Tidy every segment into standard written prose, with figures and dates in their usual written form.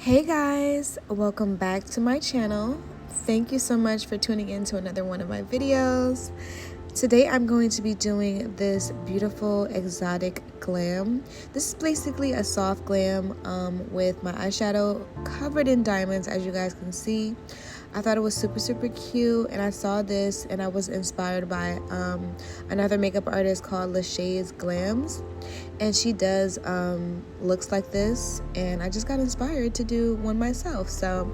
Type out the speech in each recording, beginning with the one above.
Hey guys, welcome back to my channel. Thank you so much for tuning in to another one of my videos. Today I'm going to be doing this beautiful exotic glam. This is basically a soft glam with my eyeshadow covered in diamonds, as you guys can see. I thought it was super cute, and I saw this and I was inspired by another makeup artist called Lachey's Glams, and she does looks like this, and I just got inspired to do one myself. So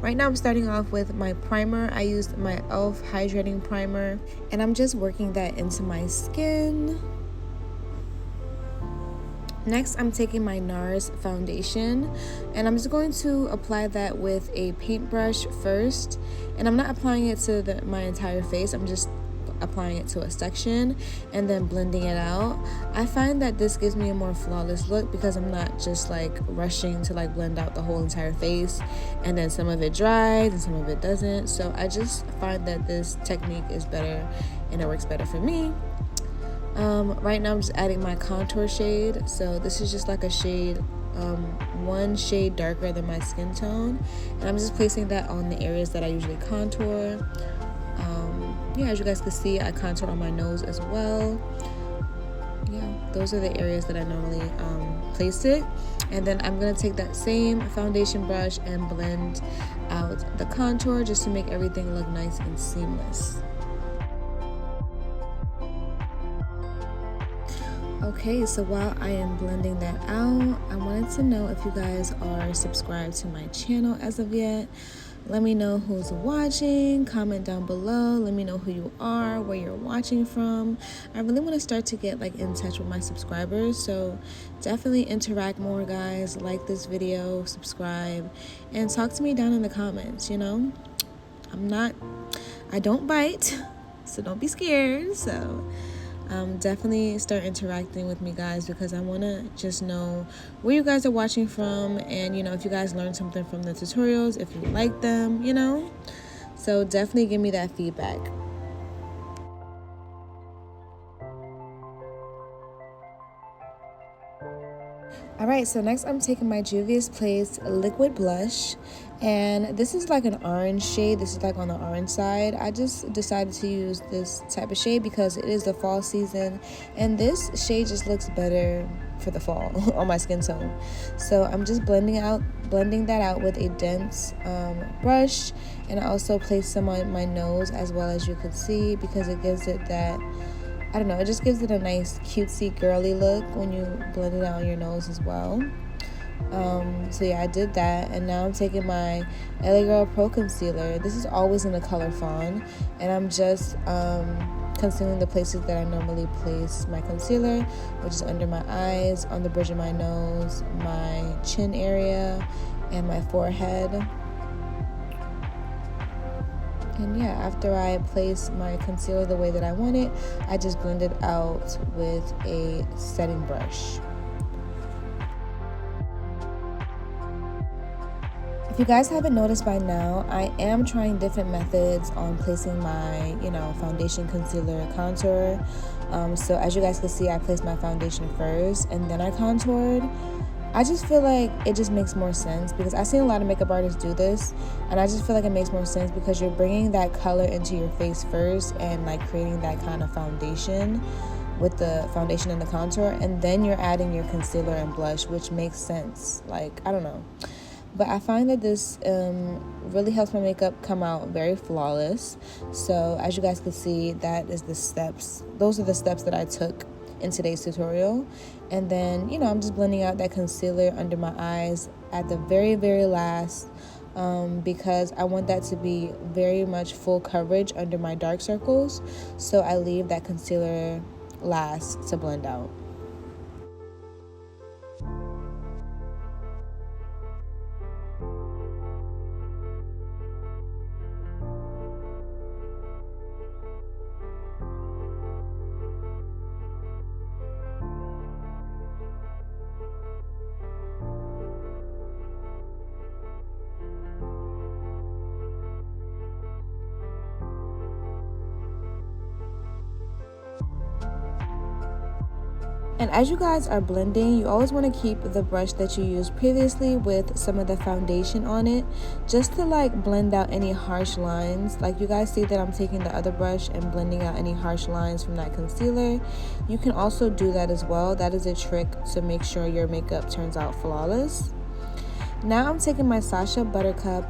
right now I'm starting off with my primer. I used my e.l.f. hydrating primer, and I'm just working that into my skin. Next, I'm taking my NARS foundation, and I'm just going to apply that with a paintbrush first. And I'm not applying it to my entire face, I'm just applying it to a section and then blending it out. I find that this gives me a more flawless look because I'm not just like rushing to like blend out the whole entire face, and then some of it dries and some of it doesn't. So I just find that this technique is better and it works better for me. Right now I'm just adding my contour shade. So this is just like a shade, one shade darker than my skin tone, and I'm just placing that on the areas that I usually contour. Yeah, as you guys can see, I contour on my nose as well. Yeah, those are the areas that I normally place it. And then I'm gonna take that same foundation brush and blend out the contour just to make everything look nice and seamless. Okay, so while I am blending that out, I wanted to know if you guys are subscribed to my channel as of yet. Let me know who's watching, comment down below, let me know who you are, where you're watching from. I really want to start to get like in touch with my subscribers, so definitely interact more, guys. Like this video, subscribe, and talk to me down in the comments. You know, I don't bite, so don't be scared. So definitely start interacting with me, guys, because I want to just know where you guys are watching from, and you know, if you guys learned something from the tutorials, if you like them, you know. So definitely give me that feedback. Alright, so next I'm taking my Juvia's Place liquid blush, and this is like an orange shade. This is like on the orange side. I just decided to use this type of shade because it is the fall season, and this shade just looks better for the fall on my skin tone. So I'm just blending that out with a dense brush, and I also placed some on my nose as well, as you could see, because it gives it that, I don't know, it just gives it a nice cutesy girly look when you blend it out on your nose as well. So yeah, I did that, and now I'm taking my LA Girl Pro Concealer. This is always in the color Fawn, and I'm just concealing the places that I normally place my concealer, which is under my eyes, on the bridge of my nose, my chin area, and my forehead. And yeah, after I place my concealer the way that I want it, I just blend it out with a setting brush. If you guys haven't noticed by now, I am trying different methods on placing my, foundation, concealer, contour. So as you guys can see, I placed my foundation first and then I contoured. I just feel like it just makes more sense because I've seen a lot of makeup artists do this, and I just feel like it makes more sense because you're bringing that color into your face first and like creating that kind of foundation with the foundation and the contour, and then you're adding your concealer and blush, which makes sense. Like, I don't know. But I find that this really helps my makeup come out very flawless. So as you guys can see, that is the steps. Those are the steps that I took in today's tutorial. And then, I'm just blending out that concealer under my eyes at the very last, because I want that to be very much full coverage under my dark circles. So I leave that concealer last to blend out. And as you guys are blending, you always want to keep the brush that you used previously with some of the foundation on it, just to like blend out any harsh lines. Like you guys see that I'm taking the other brush and blending out any harsh lines from that concealer. You can also do that as well. That is a trick to make sure your makeup turns out flawless. Now I'm taking my Sasha Buttercup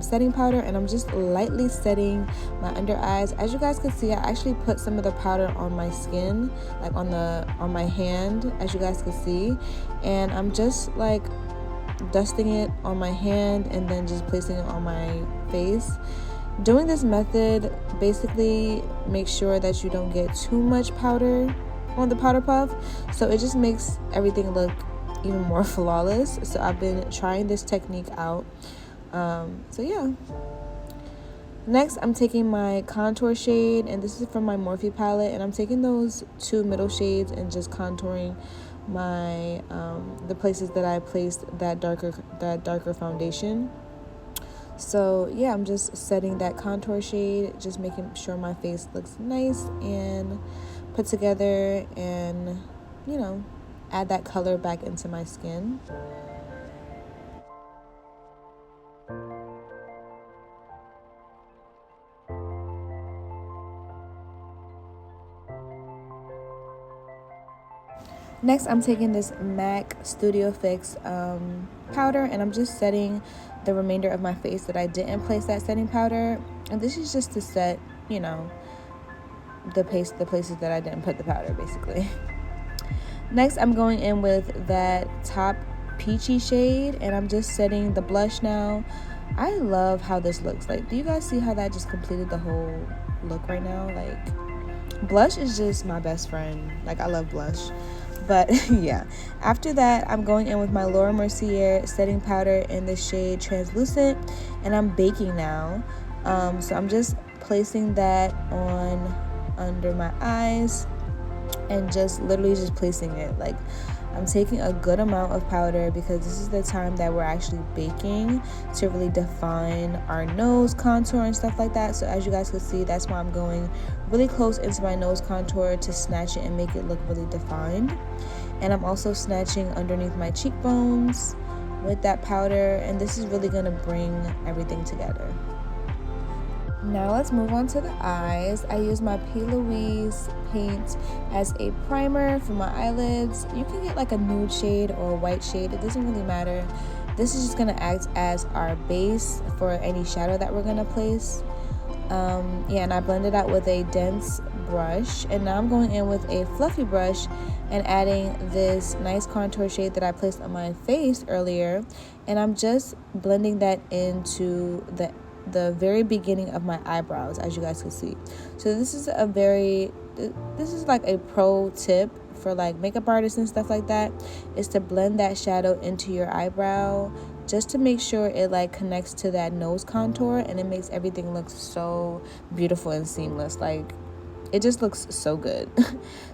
setting powder, and I'm just lightly setting my under eyes. As you guys can see, I actually put some of the powder on my skin, like on my hand, as you guys can see, and I'm just like dusting it on my hand and then just placing it on my face. Doing this method basically makes sure that you don't get too much powder on the powder puff, so it just makes everything look even more flawless. So I've been trying this technique out. So yeah. Next, I'm taking my contour shade, and this is from my Morphe palette, and I'm taking those two middle shades and just contouring my the places that I placed that darker foundation. So yeah, I'm just setting that contour shade, just making sure my face looks nice and put together, and add that color back into my skin. Next, I'm taking this MAC Studio Fix powder, and I'm just setting the remainder of my face that I didn't place that setting powder. And this is just to set, the places that I didn't put the powder, basically. Next, I'm going in with that top peachy shade, and I'm just setting the blush now. I love how this looks. Like, do you guys see how that just completed the whole look right now? Like, blush is just my best friend. Like, I love blush. But yeah, after that, I'm going in with my Laura Mercier setting powder in the shade Translucent, and I'm baking now. So I'm just placing that on under my eyes, and just literally just placing it. Like, I'm taking a good amount of powder because this is the time that we're actually baking to really define our nose contour and stuff like that. So as you guys can see, that's why I'm going really close into my nose contour to snatch it and make it look really defined. And I'm also snatching underneath my cheekbones with that powder, and this is really going to bring everything together. Now let's move on to the eyes. I use my P. Louise paint as a primer for my eyelids. You can get like a nude shade or a white shade. It doesn't really matter. This is just going to act as our base for any shadow that we're going to place. And I blend it out with a dense brush. And now I'm going in with a fluffy brush and adding this nice contour shade that I placed on my face earlier. And I'm just blending that into the very beginning of my eyebrows, as you guys can see. So this is like a pro tip for like makeup artists and stuff like that, is to blend that shadow into your eyebrow just to make sure it like connects to that nose contour, and it makes everything look so beautiful and seamless. Like, it just looks so good.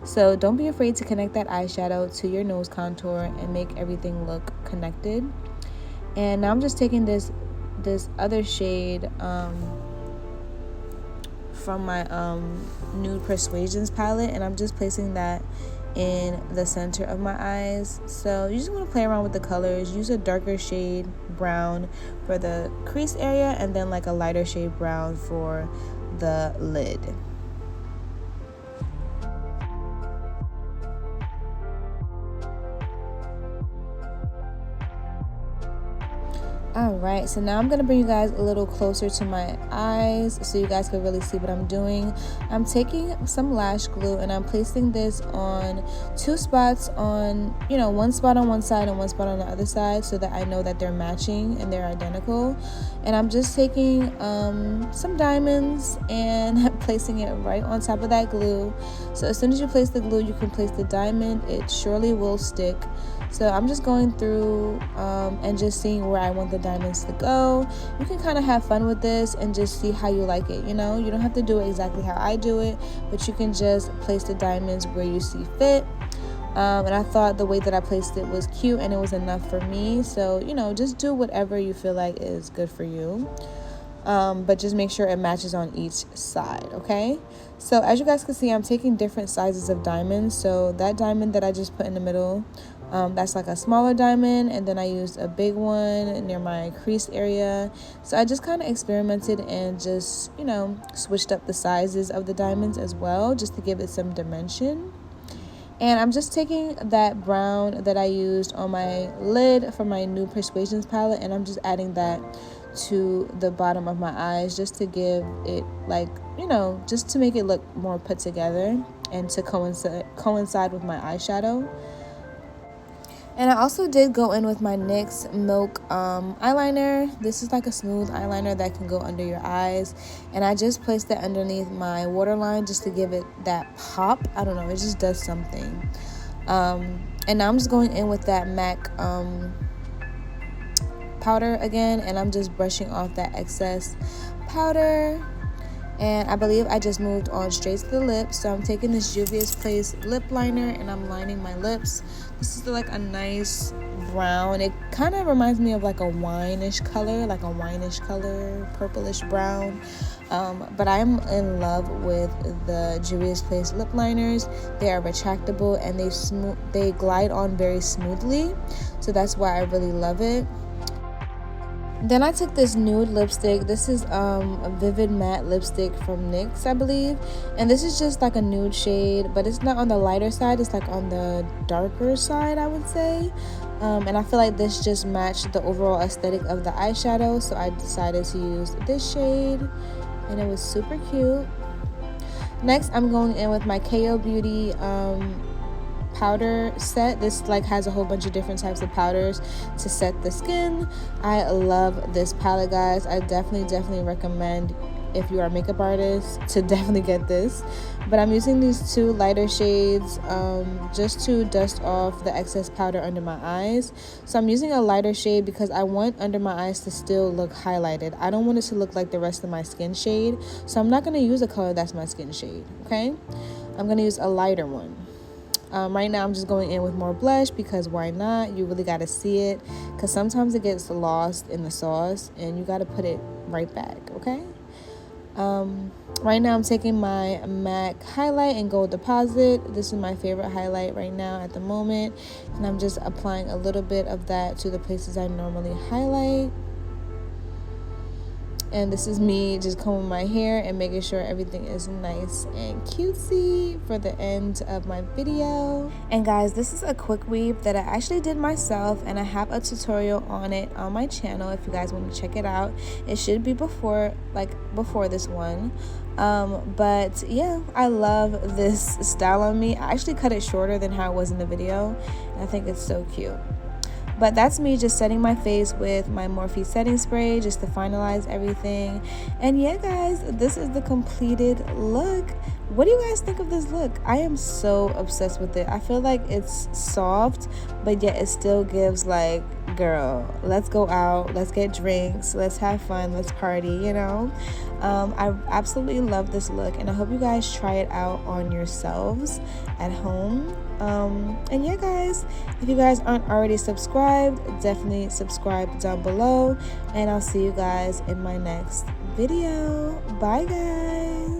So don't be afraid to connect that eyeshadow to your nose contour and make everything look connected. And now I'm just taking this other shade from my Nude Persuasions palette, and I'm just placing that in the center of my eyes. So you just want to play around with the colors. Use a darker shade brown for the crease area, and then like a lighter shade brown for the lid. Alright, so now I'm going to bring you guys a little closer to my eyes so you guys can really see what I'm doing. I'm taking some lash glue, and I'm placing this on two spots, on, one spot on one side and one spot on the other side, so that I know that they're matching and they're identical. And I'm just taking some diamonds and placing it right on top of that glue. So as soon as you place the glue, you can place the diamond. It surely will stick. So I'm just going through and just seeing where I want the diamonds to go. You can kind of have fun with this and just see how you like it, you don't have to do it exactly how I do it, but you can just place the diamonds where you see fit. And I thought the way that I placed it was cute, and it was enough for me. So, just do whatever you feel like is good for you. but just make sure it matches on each side, okay? So as you guys can see, I'm taking different sizes of diamonds. So that diamond that I just put in the middle, that's like a smaller diamond, and then I used a big one near my crease area. So I just kind of experimented and just, you know, switched up the sizes of the diamonds as well, just to give it some dimension. And I'm just taking that brown that I used on my lid for my new Persuasions palette, and I'm just adding that to the bottom of my eyes, just to give it, like, you know, just to make it look more put together and to coincide with my eyeshadow. And I also did go in with my NYX Milk eyeliner. This is like a smooth eyeliner that can go under your eyes. And I just placed it underneath my waterline just to give it that pop. I don't know, it just does something. And now I'm just going in with that MAC powder again. And I'm just brushing off that excess powder. And I believe I just moved on straight to the lips. So I'm taking this Juvia's Place lip liner and I'm lining my lips. This is like a nice brown. It kind of reminds me of like a wine-ish color, purplish brown. But I'm in love with the Juvia's Place lip liners. They are retractable and they glide on very smoothly. So that's why I really love it. Then I took this nude lipstick. This is a Vivid Matte lipstick from NYX, I believe. And this is just like a nude shade, but it's not on the lighter side. It's like on the darker side, I would say. And I feel like this just matched the overall aesthetic of the eyeshadow. So I decided to use this shade. And it was super cute. Next, I'm going in with my KO Beauty powder set. This like has a whole bunch of different types of powders to set the skin. I love this palette, guys. I definitely recommend, if you are a makeup artist, to definitely get this. But I'm using these two lighter shades just to dust off the excess powder under my eyes. So I'm using a lighter shade because I want under my eyes to still look highlighted. I don't want it to look like the rest of my skin shade. So I'm not going to use a color that's my skin shade, okay? I'm going to use a lighter one. Right now I'm just going in with more blush because why not? You really got to see it, because sometimes it gets lost in the sauce and you got to put it right back, okay? Right now I'm taking my MAC highlight and gold deposit. This is my favorite highlight right now at the moment, and I'm just applying a little bit of that to the places I normally highlight. And this is me just combing my hair and making sure everything is nice and cutesy for the end of my video. And guys, this is a quick weave that I actually did myself, and I have a tutorial on it on my channel if you guys want to check it out. It should be before this one. But yeah, I love this style on me. I actually cut it shorter than how it was in the video, and I think it's so cute. But that's me just setting my face with my Morphe setting spray just to finalize everything. And yeah, guys, this is the completed look. What do you guys think of this look? I am so obsessed with it. I feel like it's soft, but yet it still gives like, girl, let's go out, let's get drinks, let's have fun, let's party, you know? I absolutely love this look, and I hope you guys try it out on yourselves at home. And yeah, guys, if you guys aren't already subscribed, definitely subscribe down below, and I'll see you guys in my next video. Bye, guys.